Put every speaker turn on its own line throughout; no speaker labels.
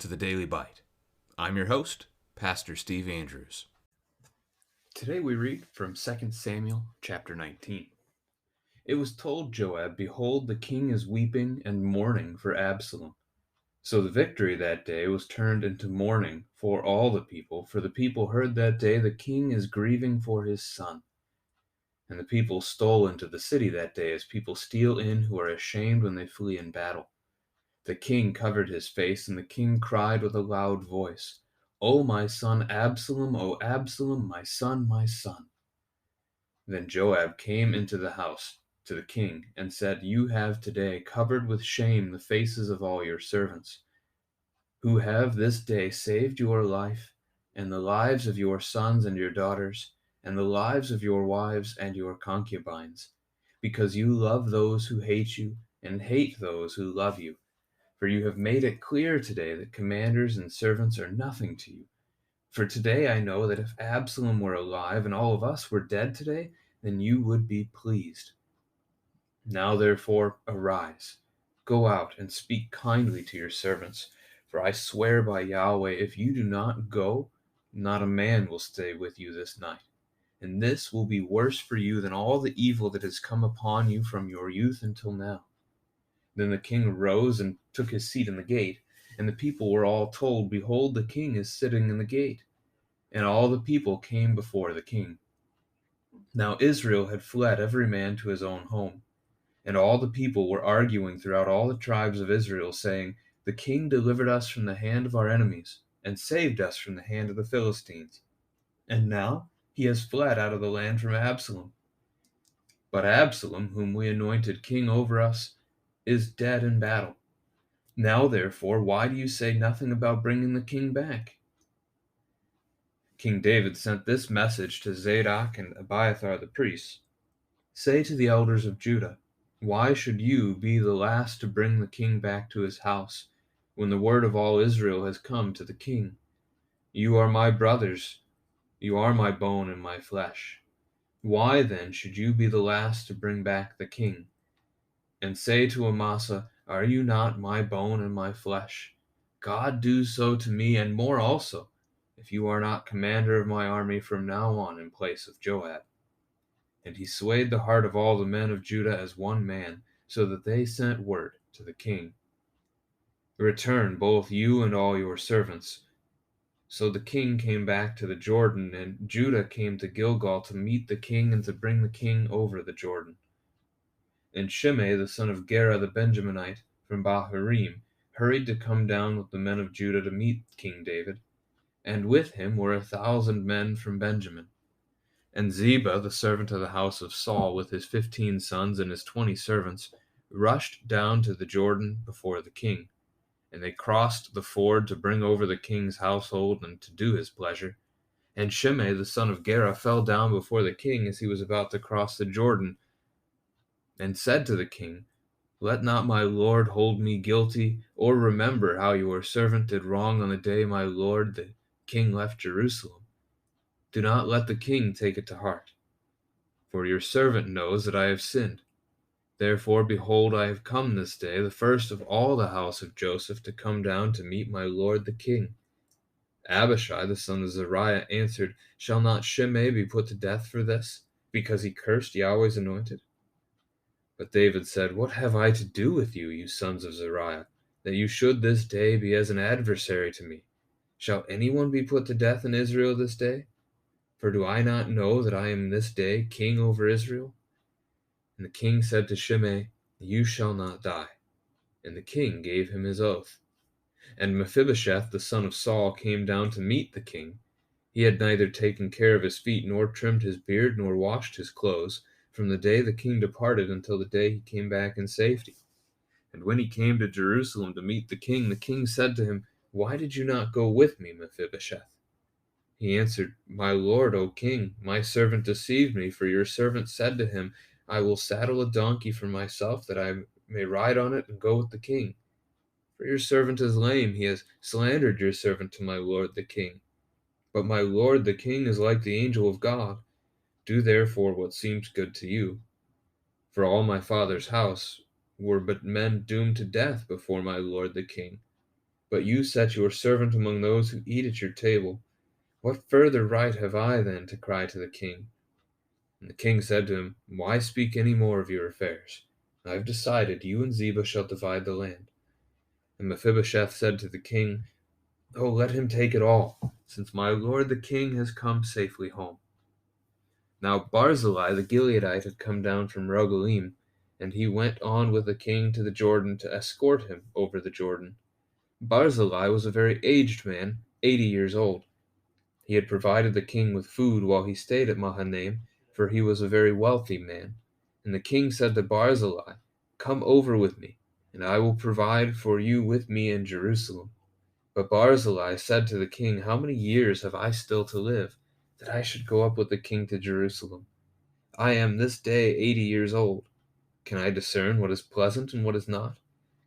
to the Daily Bite. I'm your host, Pastor Steve Andrews. Today we read from 2 Samuel chapter 19. It was told Joab, "Behold, the king is weeping and mourning for Absalom." So the victory that day was turned into mourning for all the people, for the people heard that day, "The king is grieving for his son." And the people stole into the city that day, as people steal in who are ashamed when they flee in battle. The king covered his face, and the king cried with a loud voice, "O my son Absalom, O Absalom, my son, my son." Then Joab came into the house to the king and said, "You have today covered with shame the faces of all your servants, who have this day saved your life, and the lives of your sons and your daughters, and the lives of your wives and your concubines, because you love those who hate you, and hate those who love you. For you have made it clear today that commanders and servants are nothing to you. For today I know that if Absalom were alive and all of us were dead today, then you would be pleased. Now therefore arise, go out and speak kindly to your servants. For I swear by Yahweh, if you do not go, not a man will stay with you this night. And this will be worse for you than all the evil that has come upon you from your youth until now." Then the king rose and took his seat in the gate, and the people were all told, "Behold, the king is sitting in the gate." And all the people came before the king. Now Israel had fled every man to his own home, and all the people were arguing throughout all the tribes of Israel, saying, "The king delivered us from the hand of our enemies, and saved us from the hand of the Philistines. And now he has fled out of the land from Absalom. But Absalom, whom we anointed king over us, is dead in battle. Now, therefore, why do you say nothing about bringing the king back?" King David sent this message to Zadok and Abiathar the priests: "Say to the elders of Judah, why should you be the last to bring the king back to his house, when the word of all Israel has come to the king? You are my brothers, you are my bone and my flesh. Why then should you be the last to bring back the king? And say to Amasa, are you not my bone and my flesh? God do so to me, and more also, if you are not commander of my army from now on in place of Joab." And he swayed the heart of all the men of Judah as one man, so that they sent word to the king, "Return, both you and all your servants." So the king came back to the Jordan, and Judah came to Gilgal to meet the king and to bring the king over the Jordan. And Shimei the son of Gera the Benjaminite from Bahurim hurried to come down with the men of Judah to meet King David, and with him were 1,000 men from Benjamin. And Ziba the servant of the house of Saul, with his 15 sons and his 20 servants, rushed down to the Jordan before the king. And they crossed the ford to bring over the king's household and to do his pleasure. And Shimei the son of Gera fell down before the king as he was about to cross the Jordan, and said to the king, "Let not my lord hold me guilty, or remember how your servant did wrong on the day my lord the king left Jerusalem. Do not let the king take it to heart, for your servant knows that I have sinned. Therefore, behold, I have come this day, the first of all the house of Joseph, to come down to meet my lord the king." Abishai the son of Zeruiah answered, "Shall not Shimei be put to death for this, because he cursed Yahweh's anointed?" But David said, "What have I to do with you, you sons of Zeruiah, that you should this day be as an adversary to me? Shall anyone be put to death in Israel this day? For do I not know that I am this day king over Israel?" And the king said to Shimei, "You shall not die." And the king gave him his oath. And Mephibosheth the son of Saul came down to meet the king. He had neither taken care of his feet, nor trimmed his beard, nor washed his clothes, from the day the king departed until the day he came back in safety. And when he came to Jerusalem to meet the king said to him, "Why did you not go with me, Mephibosheth?" He answered, "My lord, O king, my servant deceived me, for your servant said to him, I will saddle a donkey for myself, that I may ride on it and go with the king. For your servant is lame, he has slandered your servant to my lord the king. But my lord the king is like the angel of God. Do therefore what seems good to you. For all my father's house were but men doomed to death before my lord the king. But you set your servant among those who eat at your table. What further right have I then to cry to the king?" And the king said to him, "Why speak any more of your affairs? I have decided, you and Ziba shall divide the land." And Mephibosheth said to the king, "Oh, let him take it all, since my lord the king has come safely home." Now Barzillai the Gileadite had come down from Rogelim, and he went on with the king to the Jordan to escort him over the Jordan. Barzillai was a very aged man, 80 years old. He had provided the king with food while he stayed at Mahanaim, for he was a very wealthy man. And the king said to Barzillai, "Come over with me, and I will provide for you with me in Jerusalem." But Barzillai said to the king, "How many years have I still to live, that I should go up with the king to Jerusalem? I am this day 80 years old. Can I discern what is pleasant and what is not?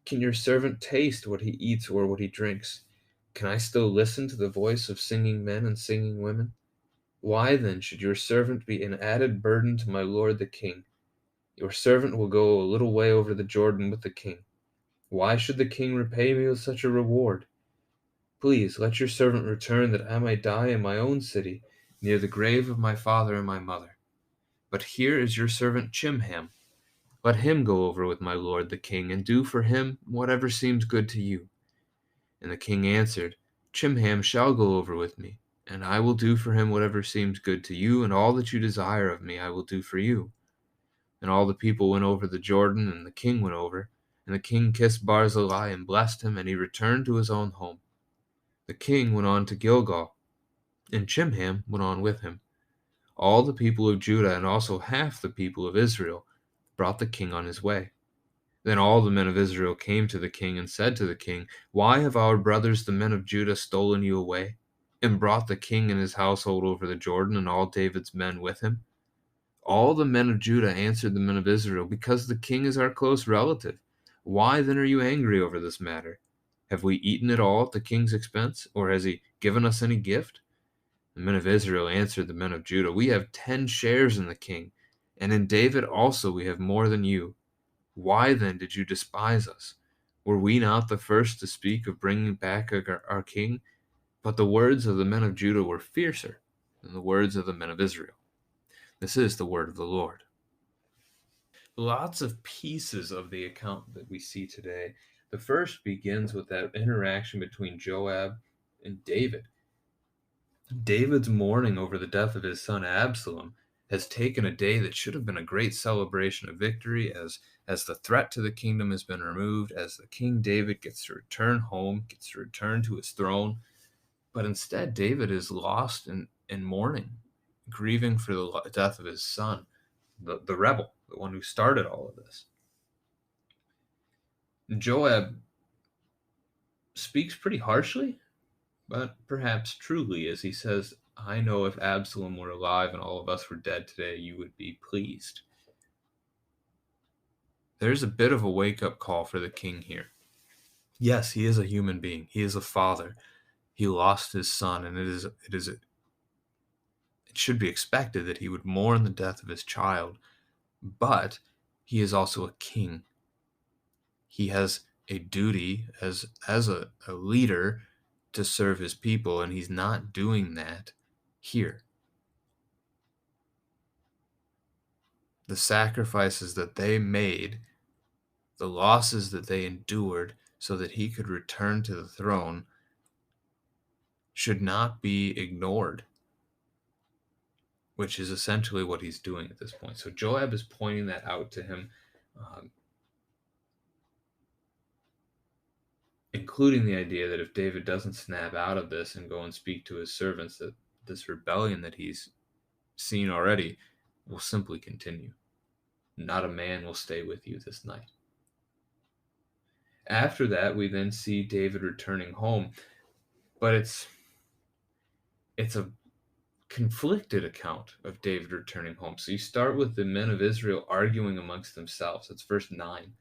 Can your servant taste what he eats or what he drinks? Can I still listen to the voice of singing men and singing women? Why then should your servant be an added burden to my lord the king? Your servant will go a little way over the Jordan with the king. Why should the king repay me with such a reward? Please let your servant return, that I may die in my own city, near the grave of my father and my mother. But here is your servant Chimham. Let him go over with my lord the king, and do for him whatever seems good to you." And the king answered, "Chimham shall go over with me, and I will do for him whatever seems good to you, and all that you desire of me I will do for you." And all the people went over the Jordan, and the king went over. And the king kissed Barzillai and blessed him, and he returned to his own home. The king went on to Gilgal, and Chimham went on with him. All the people of Judah and also half the people of Israel brought the king on his way. Then all the men of Israel came to the king and said to the king, "Why have our brothers the men of Judah stolen you away, and brought the king and his household over the Jordan, and all David's men with him?" All the men of Judah answered the men of Israel, "Because the king is our close relative. Why then are you angry over this matter? Have we eaten at all at the king's expense, or has he given us any gift?" The men of Israel answered the men of Judah, "We have 10 shares in the king, and in David also we have more than you. Why then did you despise us? Were we not the first to speak of bringing back our king?" But the words of the men of Judah were fiercer than the words of the men of Israel. This is the word of the Lord. Lots of pieces of the account that we see today. The first begins with that interaction between Joab and David. David's mourning over the death of his son Absalom has taken a day that should have been a great celebration of victory, as the threat to the kingdom has been removed, as the King David gets to return home, gets to return to his throne. But instead, David is lost in mourning, grieving for the death of his son, the rebel, the one who started all of this. Joab speaks pretty harshly, but perhaps truly, as he says, "I know if Absalom were alive and all of us were dead today, you would be pleased." There's a bit of a wake-up call for the king here. Yes, he is a human being. He is a father. He lost his son, and it should be expected that he would mourn the death of his child, but he is also a king. He has a duty as a leader to serve his people, and he's not doing that here. The sacrifices that they made, the losses that they endured so that he could return to the throne, should not be ignored, which is essentially what he's doing at this point. So Joab is pointing that out to him, including the idea that if David doesn't snap out of this and go and speak to his servants, that this rebellion that he's seen already will simply continue. Not a man will stay with you this night. After that, we then see David returning home, but it's a conflicted account of David returning home. So you start with the men of Israel arguing amongst themselves. That's verse 9.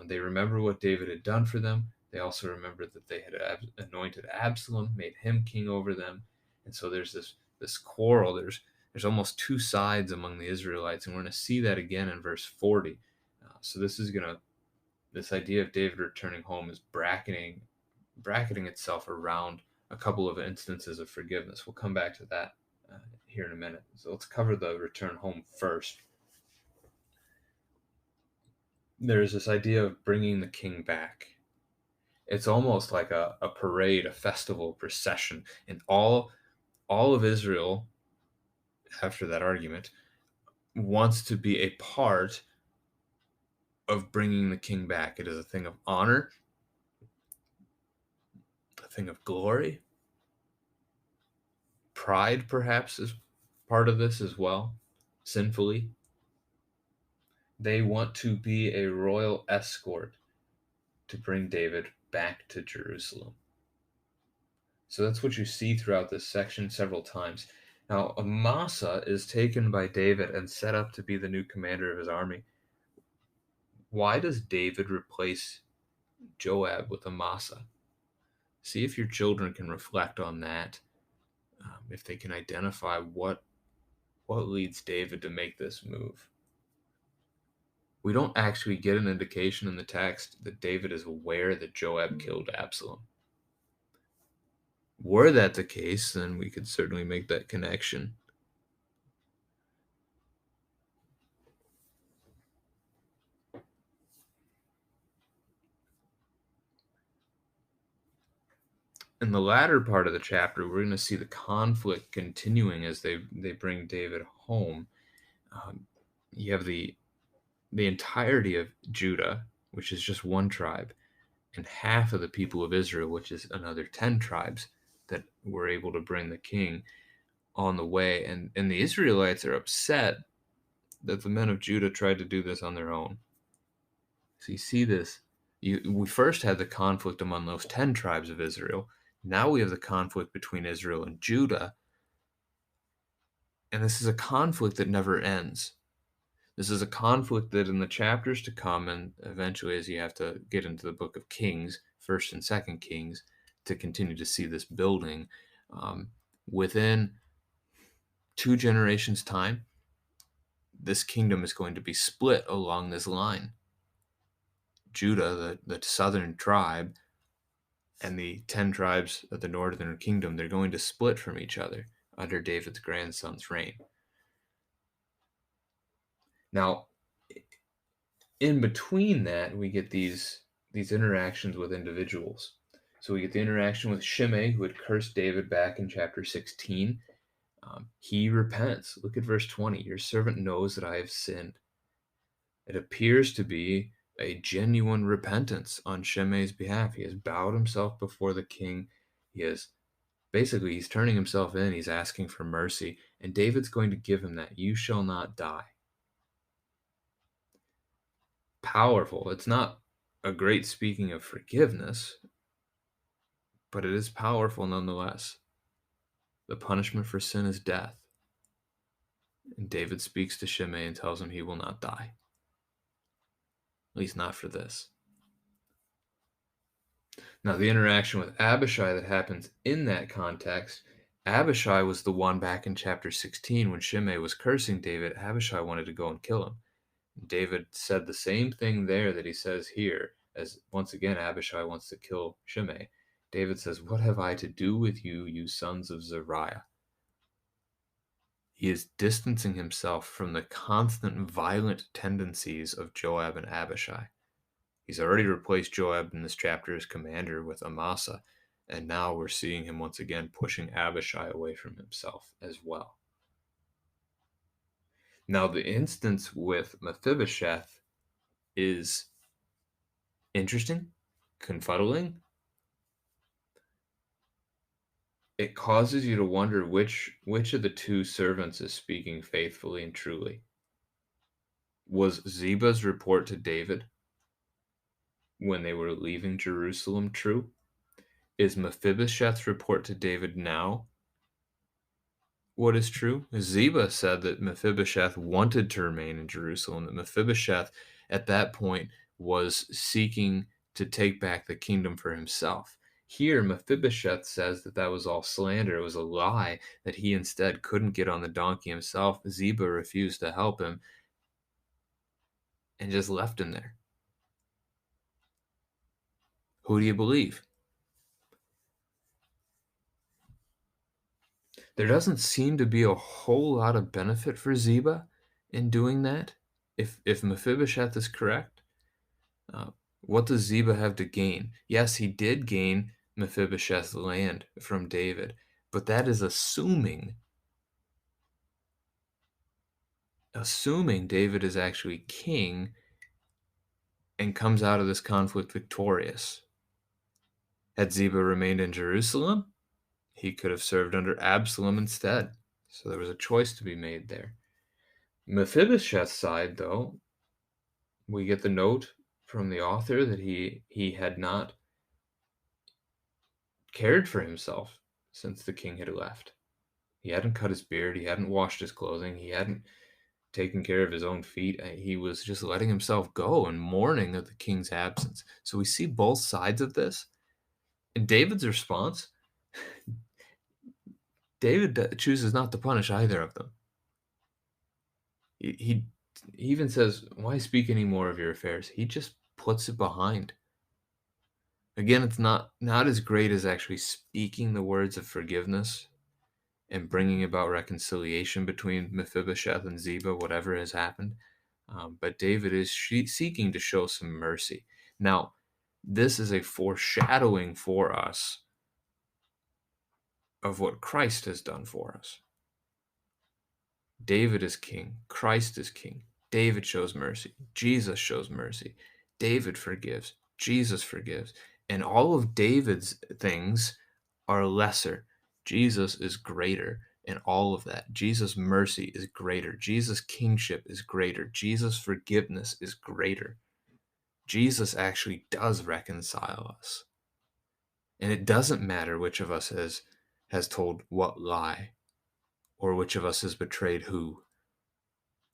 They remember what David had done for them. They also remember that they had anointed Absalom, made him king over them. And so there's this quarrel. There's almost two sides among the Israelites, and we're going to see that again in verse 40. So this idea of David returning home is bracketing bracketing itself around a couple of instances of forgiveness. We'll come back to that here in a minute. So let's cover the return home first. There's this idea of bringing the king back. It's almost like a parade, a festival, procession, and all of Israel, after that argument, wants to be a part of bringing the king back. It is a thing of honor, a thing of glory. Pride, perhaps, is part of this as well, sinfully. They want to be a royal escort to bring David back to Jerusalem. So that's what you see throughout this section several times. Now, Amasa is taken by David and set up to be the new commander of his army. Why does David replace Joab with Amasa? See if your children can reflect on that, if they can identify what leads David to make this move. We don't actually get an indication in the text that David is aware that Joab killed Absalom. Were that the case, then we could certainly make that connection. In the latter part of the chapter, we're going to see the conflict continuing as they bring David home. You have the entirety of Judah, which is just one tribe, and half of the people of Israel, which is another 10 tribes, that were able to bring the king on the way. And the Israelites are upset that the men of Judah tried to do this on their own. So you see this. We first had the conflict among those 10 tribes of Israel. Now we have the conflict between Israel and Judah. And this is a conflict that never ends. This is a conflict that in the chapters to come, and eventually as you have to get into the book of Kings, 1st and 2nd Kings, to continue to see this building, within 2 generations' time, this kingdom is going to be split along this line. Judah, the southern tribe, and the 10 tribes of the northern kingdom, they're going to split from each other under David's grandson's reign. Now, in between that, we get these interactions with individuals. So we get the interaction with Shimei, who had cursed David back in chapter 16. He repents. Look at verse 20. Your servant knows that I have sinned. It appears to be a genuine repentance on Shimei's behalf. He has bowed himself before the king. He's turning himself in. He's asking for mercy. And David's going to give him that. You shall not die. Powerful. It's not a great speaking of forgiveness, but it is powerful nonetheless. The punishment for sin is death. And David speaks to Shimei and tells him he will not die. At least not for this. Now, the interaction with Abishai that happens in that context, Abishai was the one back in chapter 16 when Shimei was cursing David. Abishai wanted to go and kill him. David said the same thing there that he says here, as once again Abishai wants to kill Shimei. David says, "What have I to do with you, you sons of Zeruiah?" He is distancing himself from the constant violent tendencies of Joab and Abishai. He's already replaced Joab in this chapter as commander with Amasa, and now we're seeing him once again pushing Abishai away from himself as well. Now, the instance with Mephibosheth is interesting, confuddling. It causes you to wonder which of the two servants is speaking faithfully and truly. Was Ziba's report to David when they were leaving Jerusalem true? Is Mephibosheth's report to David now what is true? Ziba said that Mephibosheth wanted to remain in Jerusalem, that Mephibosheth at that point was seeking to take back the kingdom for himself. Here, Mephibosheth says that that was all slander. It was a lie, that he instead couldn't get on the donkey himself. Ziba refused to help him and just left him there. Who do you believe? There doesn't seem to be a whole lot of benefit for Ziba in doing that. If Mephibosheth is correct, uh, what does Ziba have to gain? Yes, he did gain Mephibosheth's land from David, but that is assuming David is actually king and comes out of this conflict victorious. Had Ziba remained in Jerusalem, he could have served under Absalom instead. So there was a choice to be made there. Mephibosheth's side, though, we get the note from the author that he had not cared for himself since the king had left. He hadn't cut his beard, he hadn't washed his clothing, he hadn't taken care of his own feet. He was just letting himself go and mourning of the king's absence. So we see both sides of this. In David's response, David chooses not to punish either of them. He even says, "Why speak any more of your affairs?" He just puts it behind. Again, it's not as great as actually speaking the words of forgiveness and bringing about reconciliation between Mephibosheth and Ziba, whatever has happened. But David is seeking to show some mercy. Now, this is a foreshadowing for us of what Christ has done for us. David is king. Christ is king. David shows mercy. Jesus shows mercy. David forgives. Jesus forgives. And all of David's things are lesser. Jesus is greater in all of that. Jesus' mercy is greater. Jesus' kingship is greater. Jesus' forgiveness is greater. Jesus actually does reconcile us. And it doesn't matter which of us has told what lie or which of us has betrayed who.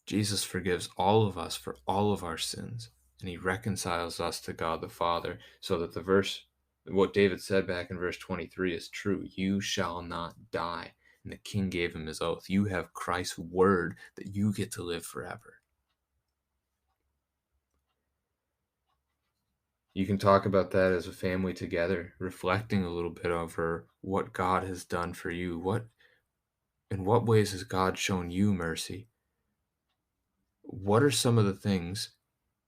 Jesus forgives all of us for all of our sins, and he reconciles us to God the Father, so that what David said back in verse 23 is true. You shall not die. And the king gave him his oath. You have Christ's word that you get to live forever. You can talk about that as a family together, reflecting a little bit over what God has done for you. In what ways has God shown you mercy? What are some of the things?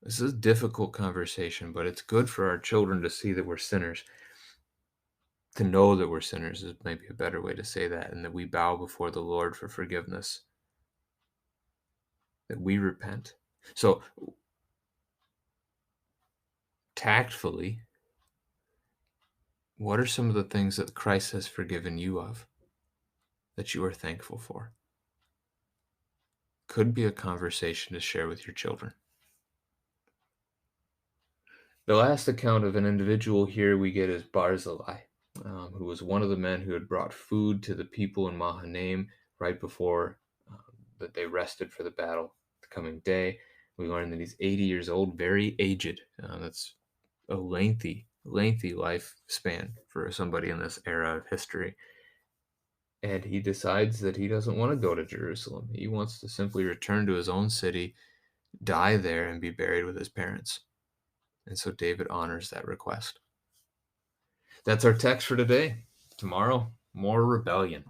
This is a difficult conversation, but it's good for our children to see that we're sinners. To know that we're sinners is maybe a better way to say that, and that we bow before the Lord for forgiveness, that we repent. So, tactfully, what are some of the things that Christ has forgiven you of that you are thankful for? Could be a conversation to share with your children. The last account of an individual here we get is Barzillai, who was one of the men who had brought food to the people in Mahanaim right before that they rested for the battle the coming day. We learn that he's 80 years old, very aged. That's a lengthy lifespan for somebody in this era of history. And he decides that he doesn't want to go to Jerusalem. He wants to simply return to his own city, die there, and be buried with his parents. And so David honors that request. That's our text for today. Tomorrow, more rebellion.